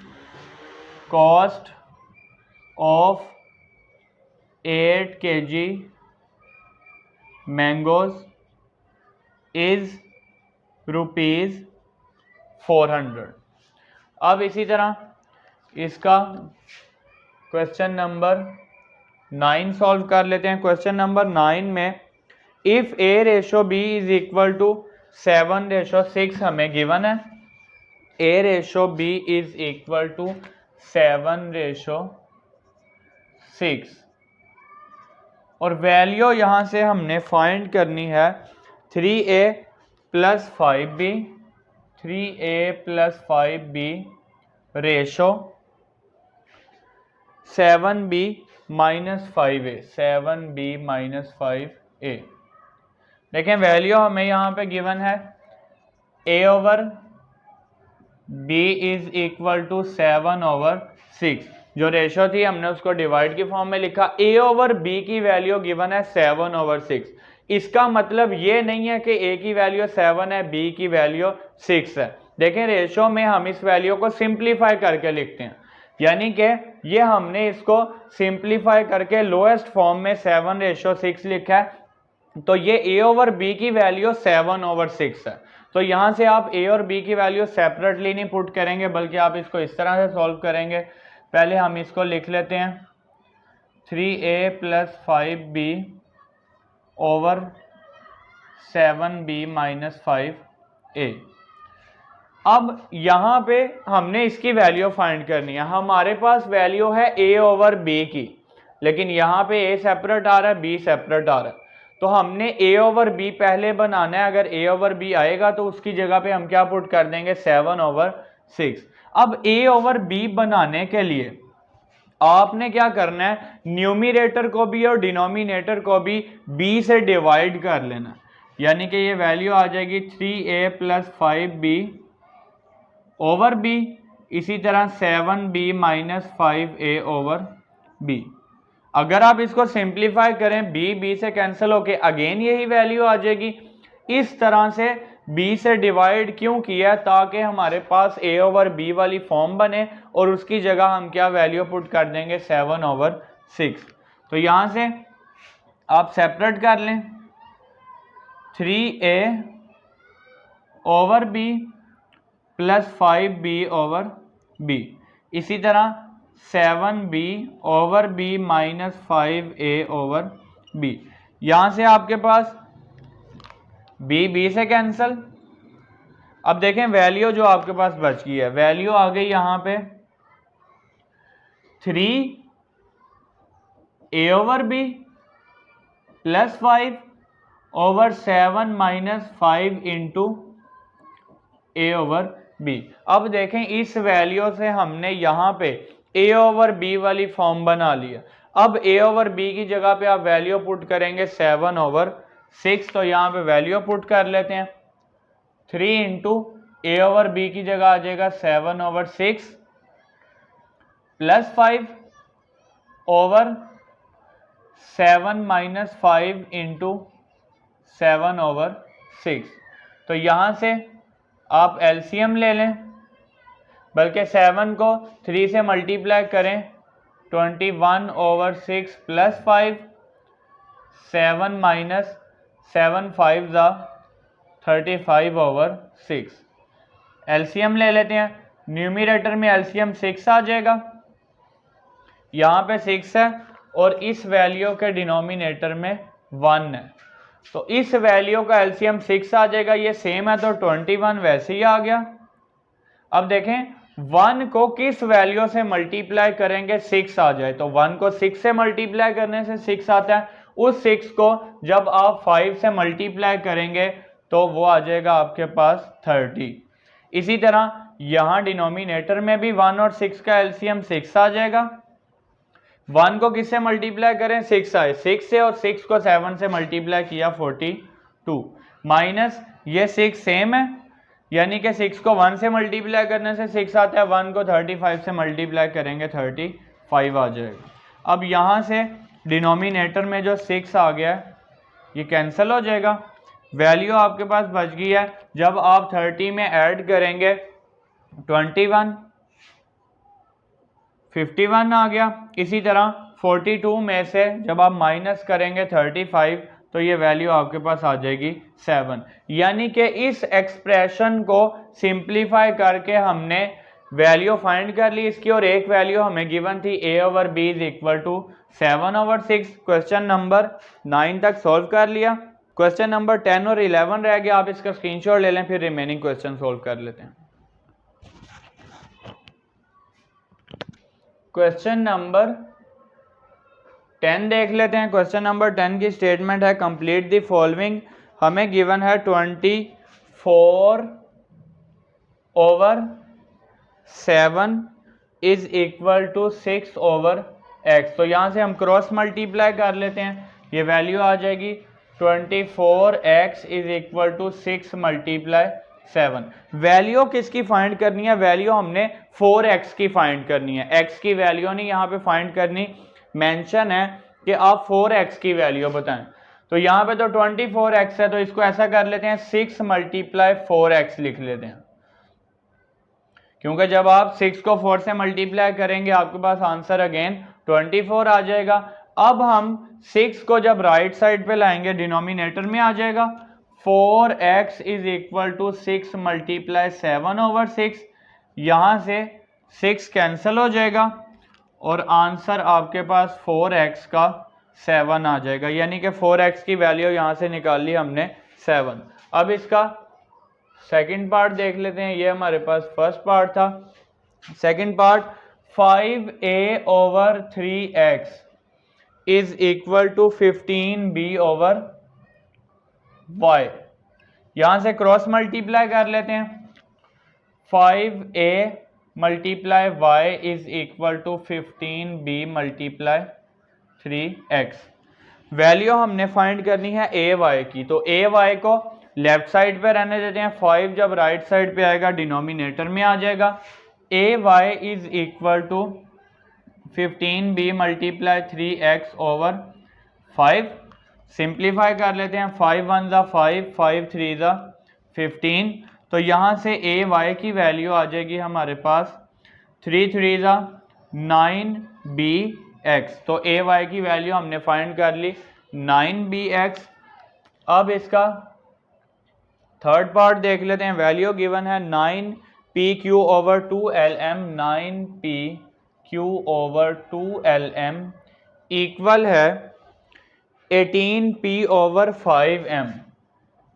cost of 8 kg mangoes is ₹400। अब इसी तरह इसका क्वेश्चन नंबर 9 सॉल्व कर लेते हैं। क्वेश्चन नंबर 9 में if A/B is equal to 7/6 हमें गिवन है। A/B इज इक्वल टू 7/6 और वैल्यू यहाँ से हमने फाइंड करनी है 3A + 5B, 3A + 5B ratio 7B - 5A, 7B - 5A। देखें वैल्यू हमें यहाँ पे गिवन है A/B इज इक्वल टू 7/6। जो रेशो थी हमने उसको डिवाइड की फॉर्म में लिखा। A/B की वैल्यू गिवन है 7/6। इसका मतलब ये नहीं है कि A की वैल्यू 7 है, B की वैल्यू 6 है। देखें रेशो में हम इस वैल्यू को सिंप्लीफाई करके लिखते हैं, यानी कि ये हमने इसको सिंप्लीफाई करके लोएस्ट फॉर्म में 7/6 लिखा है। तो ये A/B की वैल्यू 7/6 है। तो यहाँ से आप A और B की वैल्यू सेपरेटली नहीं पुट करेंगे, बल्कि आप इसको इस तरह से सॉल्व करेंगे। पहले हम इसको लिख लेते हैं 3A + 5B over 7B - 5A। अब यहाँ पे हमने इसकी वैल्यू फाइंड करनी है। हमारे पास वैल्यू है A/B की, लेकिन यहाँ पे A सेपरेट आ रहा है, B सेपरेट आ रहा है। तो हमने A/B पहले बनाना है। अगर A/B आएगा तो उसकी जगह पे हम क्या पुट कर देंगे 7/6। अब A/B बनाने के लिए आपने क्या करना है, न्यूमिरेटर को भी और डिनोमिनेटर को भी B से डिवाइड कर लेना, यानी कि ये वैल्यू आ जाएगी 3A + 5B ओवर B, इसी तरह 7B - 5A ओवर B। अगर आप इसको सिंप्लीफाई करें B से कैंसिल होके अगेन यही वैल्यू आ जाएगी। इस तरह से B से डिवाइड क्यों किया, ताकि हमारे पास A/B वाली फॉर्म बने और उसकी जगह हम क्या वैल्यू पुट कर देंगे 7/6। तो यहाँ से आप सेपरेट कर लें 3A over B + 5B over B, इसी तरह 7B over B - 5A over B। यहाँ से आपके पास B से कैंसल। अब देखें वैल्यू जो आपके पास बच गई है, वैल्यू आ गई यहाँ पे 3A/B + 5 ओवर 7 - 5 इंटू A/B। अब देखें इस वैल्यू से हमने यहाँ पे A/B वाली फॉर्म बना लिया। अब A/B की जगह पे आप वैल्यू पुट करेंगे 7/6। तो यहाँ पे वैल्यू पुट कर लेते हैं 3 इंटू A/B की जगह आ जाएगा 7/6 + 5 ओवर 7 - 5 इंटू 7/6। तो यहाँ से आप एलसीएम ले लें, बल्कि 7 को 3 से मल्टीप्लाई करें 21/6 + 5, 7 - 7 5 ज़ा 35/6। एलसीएम ले लेते हैं। न्यूमिरेटर में एलसीएम 6 आ जाएगा, यहाँ पे 6 है और इस वैल्यू के डिनोमिनेटर में 1 है। तो इस वैल्यू का एलसीएम 6 आ जाएगा, ये सेम है तो 21 वैसे ही आ गया। अब देखें 1 को किस वैल्यू से मल्टीप्लाई करेंगे 6 आ जाए, तो 1 को 6 से मल्टीप्लाई करने से 6 आता है। उस 6 को जब आप 5 से मल्टीप्लाई करेंगे तो वो आ जाएगा आपके पास 30। इसी तरह यहाँ डिनोमिनेटर में भी 1 और 6 का एलसीएम 6 आ जाएगा। 1 को किससे मल्टीप्लाई करें 6 आए, 6 से, और 6 को 7 से मल्टीप्लाई किया 42 माइनस ये 6 सेम है, यानी कि 6 को 1 से मल्टीप्लाई करने से 6 आता है, 1 को 35 से मल्टीप्लाई करेंगे 35 आ जाएगा। अब यहाँ से डिनोमिनेटर में जो 6 आ गया है ये कैंसिल हो जाएगा, वैल्यू आपके पास बच गई है। जब आप 30 में ऐड करेंगे 21, 51 आ गया। इसी तरह 42 में से जब आप माइनस करेंगे 35 तो ये वैल्यू आपके पास आ जाएगी 7। यानी कि इस एक्सप्रेशन को सिंप्लीफाई करके हमने वैल्यू फाइंड कर ली इसकी, और एक वैल्यू हमें गिवन थी a over b is equal to 7/6। Question number 9 तक सॉल्व कर लिया। क्वेश्चन नंबर 10 और 11 रह गया, आप इसका स्क्रीनशॉट ले लें, फिर रिमेनिंग क्वेश्चन सॉल्व कर लेते हैं। क्वेश्चन नंबर 10 देख लेते हैं। क्वेश्चन नंबर 10 की स्टेटमेंट है कंप्लीट द फॉलोइंग। हमें गिवन है 24/7 इज इक्वल टू 6/x। तो यहाँ से हम क्रॉस मल्टीप्लाई कर लेते हैं, ये वैल्यू आ जाएगी 24x is equal to 6 multiply 7। Value किसकी फाइंड करनी है? वैल्यू हमने 4x की फाइंड करनी है, x की वैल्यू नहीं यहाँ पे फाइंड करनी। मेंशन है कि आप 4x की वैल्यू बताएं, तो यहाँ पे तो 24x है, तो इसको ऐसा कर लेते हैं 6 मल्टीप्लाई 4x लिख लेते हैं, क्योंकि जब आप 6 को 4 से मल्टीप्लाई करेंगे आपके पास आंसर अगेन 24 आ जाएगा। अब हम 6 को जब राइट साइड पे लाएंगे डिनोमिनेटर में आ जाएगा 4x is equal to 6 multiply 7/6। यहाँ से 6 कैंसिल हो जाएगा और आंसर आपके पास 4x का 7 आ जाएगा, यानी कि 4x की वैल्यू यहाँ से निकाल ली हमने 7। अब इसका सेकंड पार्ट देख लेते हैं, ये हमारे पास फर्स्ट पार्ट था। Second part 5a over 3x is equal to 15b over y। यहां से क्रॉस मल्टीप्लाई कर लेते हैं, 5a multiply y is equal to 15b multiply 3x। Value हमने फाइंड करनी है ए वाई की, तो ए वाई को लेफ्ट साइड पे रहने देते हैं, 5 जब राइट साइड पे आएगा डिनोमिनेटर में आ जाएगा। A Y is equal to 15b multiply 3x over 5। Simplify कर लेते हैं, 5 1 ज़ा 5, 5 3 ज़ा 15। तो यहाँ से ए वाई की वैल्यू आ जाएगी हमारे पास 3 3 ज़ा 9bx। तो ए वाई की वैल्यू हमने फाइंड कर ली 9bx। अब इसका थर्ड पार्ट देख लेते हैं। वैल्यू गिवन है 9pq over 2lm, 9pq over 2lm equal है 18p over 5m,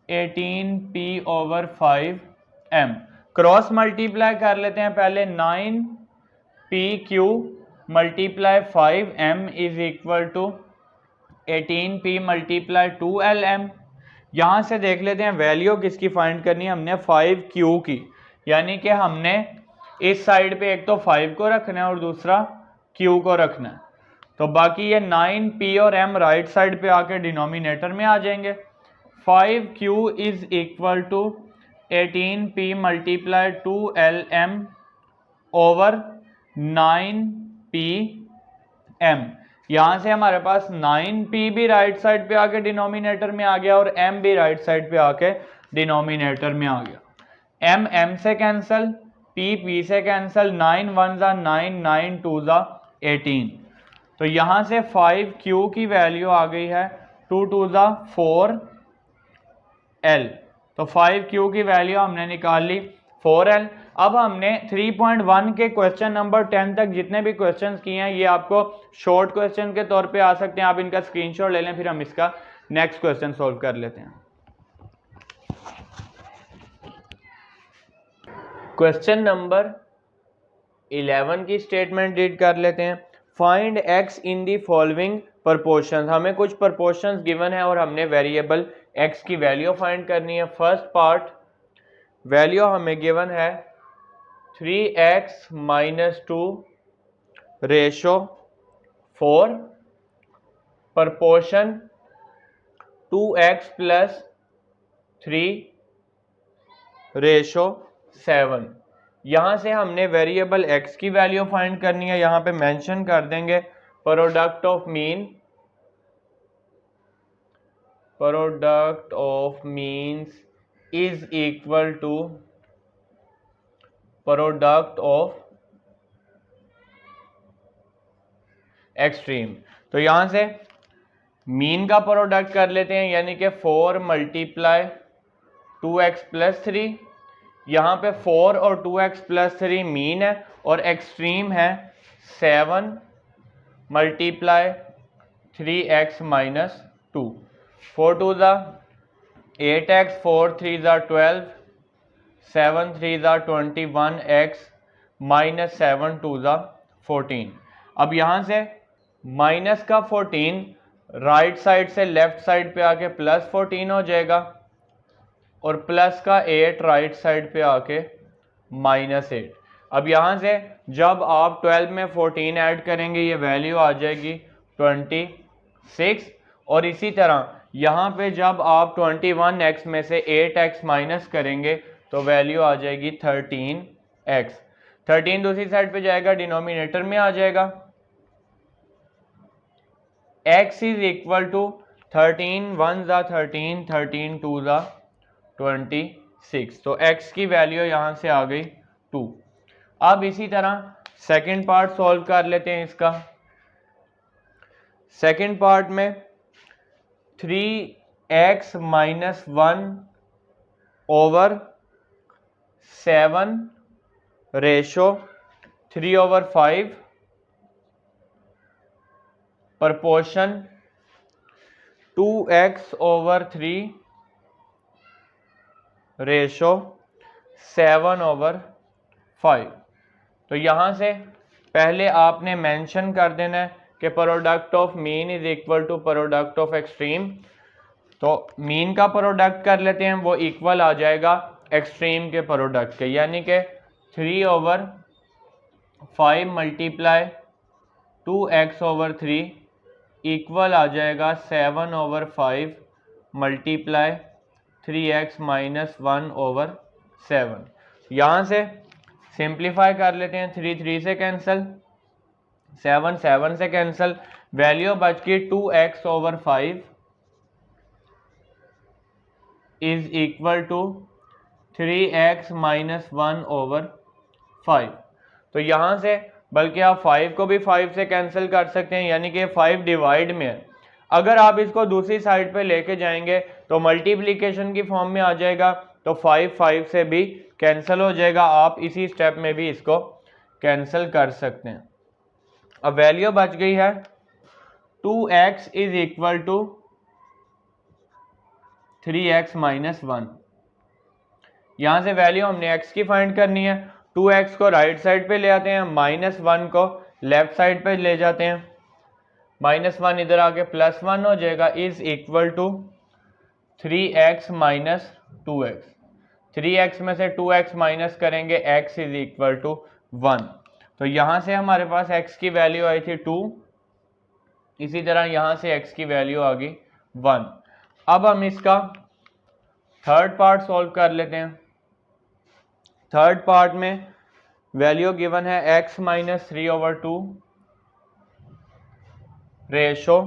18p over 5m। Cross multiply कर लेते हैं पहले, 9pq multiply 5m is equal to 18p multiply 2lm। यहाँ से देख लेते हैं वैल्यू किसकी फाइंड करनी है, हमने 5q की, यानी कि हमने इस साइड पे एक तो 5 को रखना है और दूसरा q को रखना है। तो बाकी ये 9p और m राइट साइड पे आके डिनोमिनेटर में आ जाएंगे। 5q is equal to 18p multiply 2lm over 9pm। यहाँ से हमारे पास 9p भी राइट साइड पे आके डिनोमिनेटर में आ गया और m भी राइट साइड पे आके डिनोमिनेटर में आ गया। m से कैंसल, p से कैंसल, 9 1 ज़ा 9, 9 2 ज़ा 18। तो यहाँ से 5q की वैल्यू आ गई है 2 2 ज़ा 4l। तो 5q की वैल्यू हमने निकाल ली 4l। अब हमने 3.1 के क्वेश्चन नंबर 10 तक जितने भी क्वेश्चंस किए हैं ये आपको शॉर्ट क्वेश्चन के तौर पे आ सकते हैं, आप इनका स्क्रीनशॉट ले लें, फिर हम इसका नेक्स्ट क्वेश्चन सॉल्व कर लेते हैं। क्वेश्चन नंबर 11 की स्टेटमेंट रीड कर लेते हैं। Find x in the following proportions. हमें कुछ प्रपोर्शंस गिवन है और हमने वेरिएबल x की वैल्यू फाइंड करनी है। फर्स्ट पार्ट वैल्यू हमें गिवन है 3x minus 2 ratio 4, proportion 2x plus 3 ratio 7। यहाँ से हमने वेरिएबल x की वैल्यू फाइंड करनी है, यहाँ पे मेंशन कर देंगे product of means is equal to product of extreme. तो यहाँ से मीन का प्रोडक्ट कर लेते हैं, यानी कि 4 मल्टीप्लाई 2x प्लस 3। यहाँ पे 4 और 2x प्लस 3 मीन है और एक्सट्रीम है 7 मल्टीप्लाई 3x माइनस 2। 4 2 ज़ा 8x, 4 3 ज़ा 12, 7 3 ज़ा 21x माइनस 7 2 ज़ा 14। अब यहाँ से माइनस का 14 राइट साइड से लेफ्ट साइड पे आके प्लस 14 हो जाएगा और प्लस का 8 राइट साइड पे आके माइनस 8। अब यहाँ से जब आप 12 में 14 ऐड करेंगे ये वैल्यू आ जाएगी 26। और इसी तरह यहाँ पे जब आप 21x में से 8x माइनस करेंगे तो वैल्यू आ जाएगी 13x। 13 दूसरी साइड पे जाएगा, डिनोमिनेटर में आ जाएगा। x इज इक्वल टू 13 1 ज़ा 13, 13 2 ज़ा 26। तो x की वैल्यू यहाँ से आ गई 2। अब इसी तरह सेकंड पार्ट सॉल्व कर लेते हैं इसका। सेकंड पार्ट में 3x minus 1 over 7 ratio 3/5 proportion 2x over 3 ratio 7/5। तो यहाँ से पहले आपने मेंशन कर देना है कि product of mean is equal to product of extreme. तो मीन का प्रोडक्ट कर लेते हैं, वो इक्वल आ जाएगा एक्सट्रीम के प्रोडक्ट के, यानी कि 3/5 मल्टीप्लाई 2x/3 इक्वल आ जाएगा 7/5 मल्टीप्लाई 3x माइनस 1/7। यहाँ से सिंप्लीफाई कर लेते हैं, 3 3 से कैंसिल, 7 7 से कैंसिल, वैल्यू बच गई 2x/5 is equal to 3x minus 1/5। तो यहाँ से बल्कि आप 5 को भी 5 से कैंसिल कर सकते हैं, यानी कि 5 डिवाइड में है। अगर आप इसको दूसरी साइड पे लेके जाएंगे तो मल्टीप्लिकेशन की फॉर्म में आ जाएगा, तो 5 5 से भी कैंसिल हो जाएगा। आप इसी स्टेप में भी इसको कैंसिल कर सकते हैं। अब वैल्यू बच गई है 2x is equal to 3x minus 1। यहाँ से वैल्यू हमने x की फाइंड करनी है। 2x को राइट साइड पे ले आते हैं, माइनस 1 को लेफ्ट साइड पे ले जाते हैं, माइनस 1 इधर आके प्लस 1 हो जाएगा, is equal to 3x minus 2x। 3x में से 2x माइनस करेंगे, x इज इक्वल टू 1। तो यहाँ से हमारे पास x की वैल्यू आई थी 2, इसी तरह यहाँ से x की वैल्यू आ गई 1। अब हम इसका थर्ड पार्ट सॉल्व कर लेते हैं। थर्ड पार्ट में वैल्यू गिवन है x minus 3/2 ratio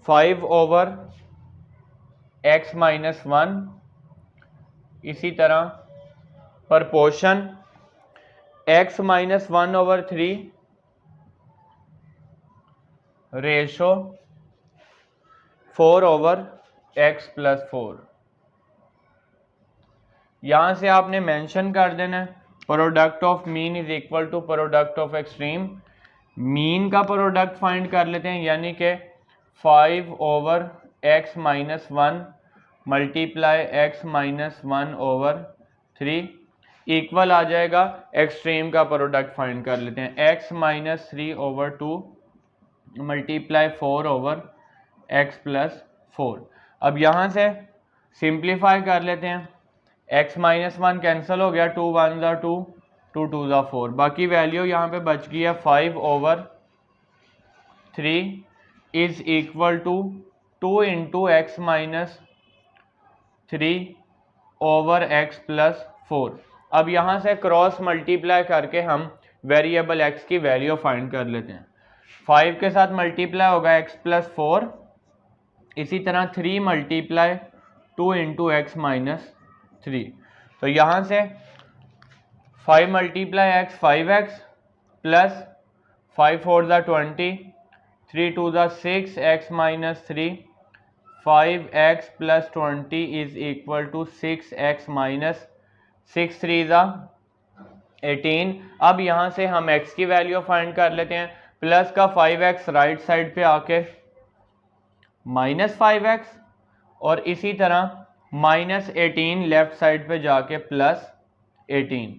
5/x minus 1। इसी तरह proportion x minus 1/3 ratio 4/x plus 4। यहाँ से आपने मेंशन कर देना है product of mean is equal to product of extreme. Mean का प्रोडक्ट फाइंड कर लेते हैं, यानी कि 5/x minus 1 multiply x minus 1/3 equal आ जाएगा एक्सट्रीम का प्रोडक्ट फाइंड कर लेते हैं, x minus 3/2 multiply 4/x plus 4। अब यहाँ से सिंप्लीफाई कर लेते हैं, x माइनस 1 कैंसिल हो गया, 2 1 ज़ा 2, 2 2 ज़ा 4, बाकी वैल्यू यहाँ पे बच गई है 5/3 is equal to 2 into x minus 3 over x plus 4। अब यहाँ से क्रॉस मल्टीप्लाई करके हम वेरिएबल एक्स की वैल्यू फाइंड कर लेते हैं। 5 के साथ मल्टीप्लाई होगा एक्स प्लस 4, इसी तरह 3 मल्टीप्लाई 2 इंटू एक्स माइनस 3। तो यहाँ से 5 मल्टीप्लाई एक्स 5x प्लस 5 4 ज़ा 20, 3 2 ज़ा 6 x minus 3, 5x plus 20 is equal to 6x minus 6 3 ज़ा 18। अब यहाँ से हम x की वैल्यू फाइंड कर लेते हैं। प्लस का 5x राइट साइड पे आके माइनस 5x और इसी तरह माइनस 18 लेफ्ट साइड पे जाके प्लस 18।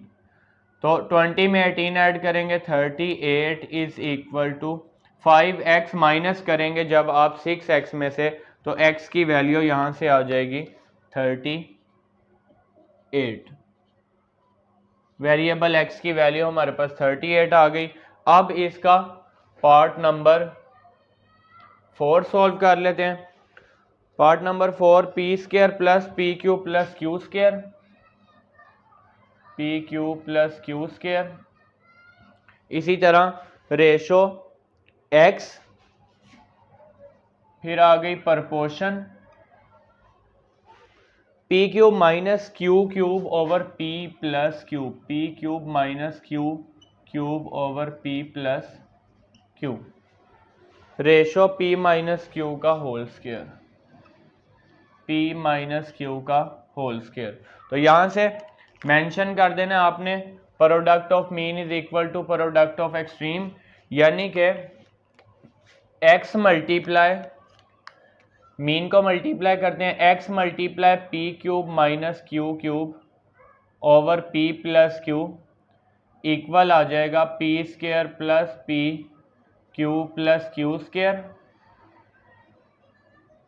तो 20 में 18 ऐड करेंगे 38 is equal to 5x minus करेंगे जब आप 6x में से, तो x की वैल्यू यहाँ से आ जाएगी 38। वेरिएबल x की वैल्यू हमारे पास 38 आ गई। अब इसका पार्ट नंबर 4 सॉल्व कर लेते हैं। Part number 4 P square plus P Q plus Q square, P Q plus Q square, इसी तरह रेशो x, फिर आ गई proportion P cube minus Q cube over P plus cube, P cube minus Q cube over P plus cube, ratio P minus Q का whole square, P minus Q का whole square. तो यहाँ से mention कर देना आपने product of mean is equal to product of extreme, यानी कि x मल्टीप्लाई मीन को मल्टीप्लाई करते हैं, x multiply P cube minus Q cube over P plus Q equal आ जाएगा P square plus P Q plus Q square,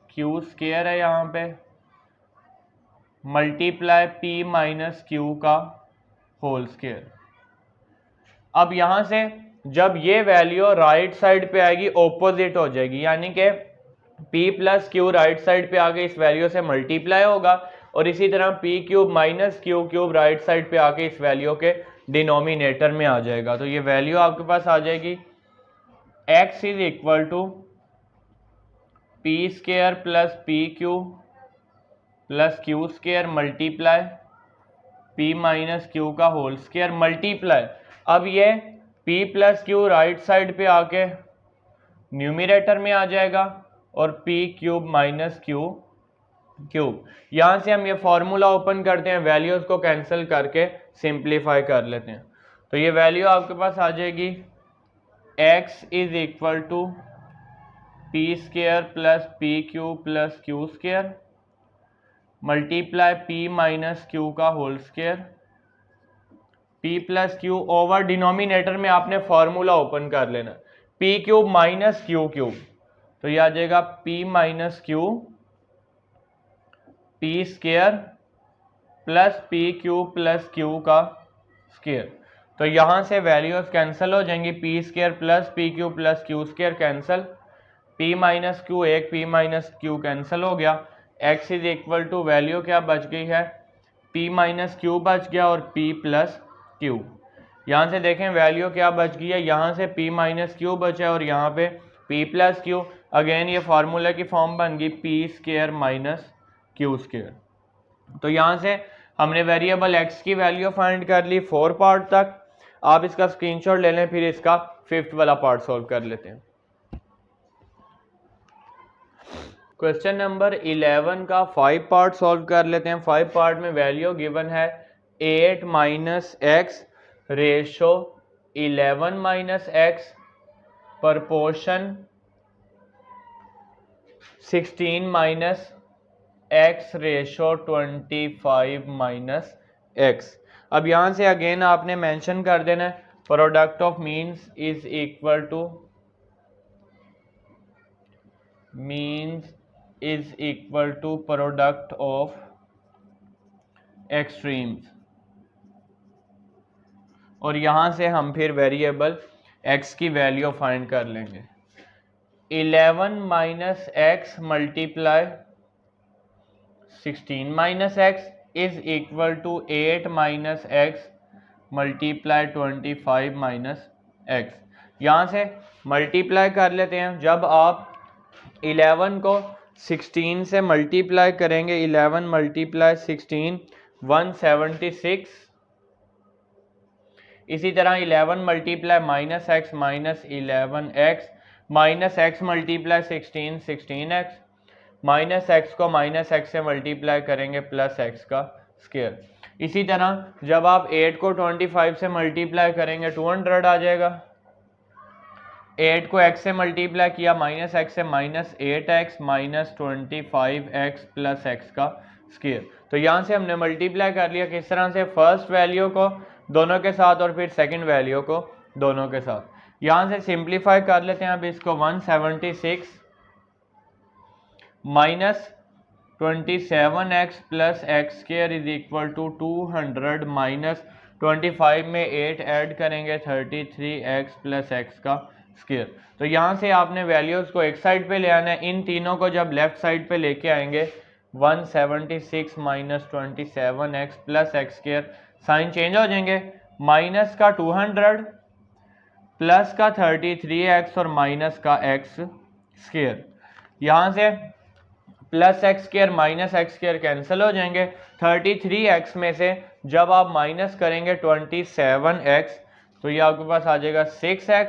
Q square है यहाँ पे, मल्टीप्लाई पी माइनस क्यू का होल स्क्वायर। अब यहाँ से जब ये वैल्यू राइट साइड पे आएगी ऑपोजिट हो जाएगी, यानी कि p plus q right side पे आके इस वैल्यू से मल्टीप्लाई होगा और इसी तरह p cube minus Q cube right side पे आके इस वैल्यू के डिनोमिनेटर में आ जाएगा। तो ये वैल्यू आपके पास आ जाएगी x is equal to P square plus P cube plus Q square multiply p minus Q का होल स्क्वायर मल्टीप्लाई, अब ये p plus q right side पे आके न्यूमिनेटर में आ जाएगा और p cube minus Q cube. यहाँ से हम ये फॉर्मूला ओपन करते हैं, वैल्यूज को कैंसिल करके सिंप्लीफाई कर लेते हैं। तो ये वैल्यू आपके पास आ जाएगी x is equal to P square plus P cube plus Q square multiply p minus Q का whole square, p plus Q over denominator में आपने फॉर्मूला ओपन कर लेना, p cube minus Q cube, तो यह आ जाएगा p minus Q P square plus P cube plus Q का स्क्वायर। तो यहाँ से वैल्यूज कैंसिल हो जाएंगी, P square plus P Q plus Q square cancel, p minus q एक p माइनस क्यू कैंसिल हो गया, x is equal to value क्या बच गई है, p माइनस क्यू बच गया और p प्लस क्यू। यहाँ से देखें वैल्यू क्या बच गई है, यहाँ से p माइनस क्यू बचा है और यहाँ पे p प्लस क्यू, अगेन ये फार्मूला की फॉर्म बन गई p square minus Q square. तो यहाँ से हमने वेरिएबल x की वैल्यू फाइंड कर ली 4 पार्ट तक। आप इसका स्क्रीनशॉट ले लें, फिर इसका 5th वाला पार्ट सॉल्व कर लेते हैं। क्वेश्चन नंबर 11 का 5 पार्ट सॉल्व कर लेते हैं। 5 पार्ट में वैल्यू गिवन है 8 minus x ratio 11 minus x proportion 16 minus x ratio 25 minus x. अब यहाँ से अगेन आपने मेंशन कर देना है product of means is equal to means is equal to product of extremes, और यहाँ से हम फिर वेरिएबल x की वैल्यू फाइंड कर लेंगे। 11 minus x multiply 16 minus x, is equal to 8 minus x multiply 25 minus x. यहाँ से मल्टीप्लाई कर लेते हैं। जब आप 11 को 16 से मल्टीप्लाई करेंगे, 11 मल्टीप्लाई 16 176। इसी तरह 11 multiply minus x minus 11x minus x multiply 16 16x minus x को माइनस एक्स से मल्टीप्लाई करेंगे प्लस एक्स का स्क्वायर। इसी तरह जब आप 8 को 25 से मल्टीप्लाई करेंगे 200 आ जाएगा। 8 को x से मल्टीप्लाई किया माइनस एक्स से minus 8x minus 25x plus x का स्क्वायर। तो यहाँ से हमने मल्टीप्लाई कर लिया किस तरह से, फर्स्ट वैल्यू को दोनों के साथ और फिर सेकंड वैल्यू को दोनों के साथ। यहाँ से सिंप्लीफाई कर लेते हैं अब इसको। 176 minus 27x plus x square is equal to 200 minus 25 में 8 ऐड करेंगे 33x प्लस एक्स का स्क्वायर। तो यहाँ से आपने वैल्यूज़ को एक साइड पे ले आना है। इन तीनों को जब लेफ्ट साइड पे लेके आएंगे 176 minus 27x plus x square, sign change हो जाएंगे। माइनस का 200 प्लस का 33x और माइनस का x स्क्वायर। यहाँ से plus x square minus x square cancel हो जाएंगे। 33x में से जब आप माइनस करेंगे 27x तो ये आपके पास आ जाएगा 6x।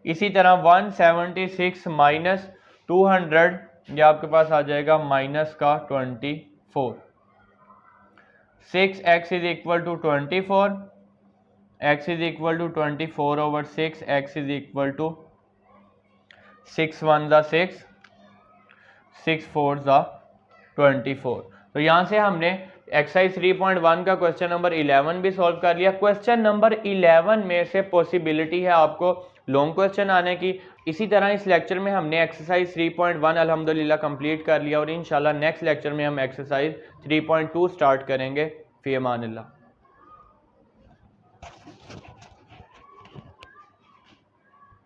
इसी तरह 176 माइनस 200 ये आपके पास आ जाएगा माइनस का 24। 6x is equal to 24, x is equal to 24 over 6, x is equal to 6 1 ज़ा 6, 6 4 ज़ा 24। तो यहाँ से हमने एक्सरसाइज 3.1 का क्वेश्चन नंबर 11 भी सॉल्व कर लिया। क्वेश्चन नंबर 11 में से पॉसिबिलिटी है आपको लॉन्ग क्वेश्चन आने की। इसी तरह इस लेक्चर में हमने एक्सरसाइज 3.1 अल्हम्दुलिल्लाह कंप्लीट कर लिया और इंशाल्लाह नेक्स्ट लेक्चर में हम एक्सरसाइज 3.2 स्टार्ट करेंगे। फ़ी अमानिल्लाह।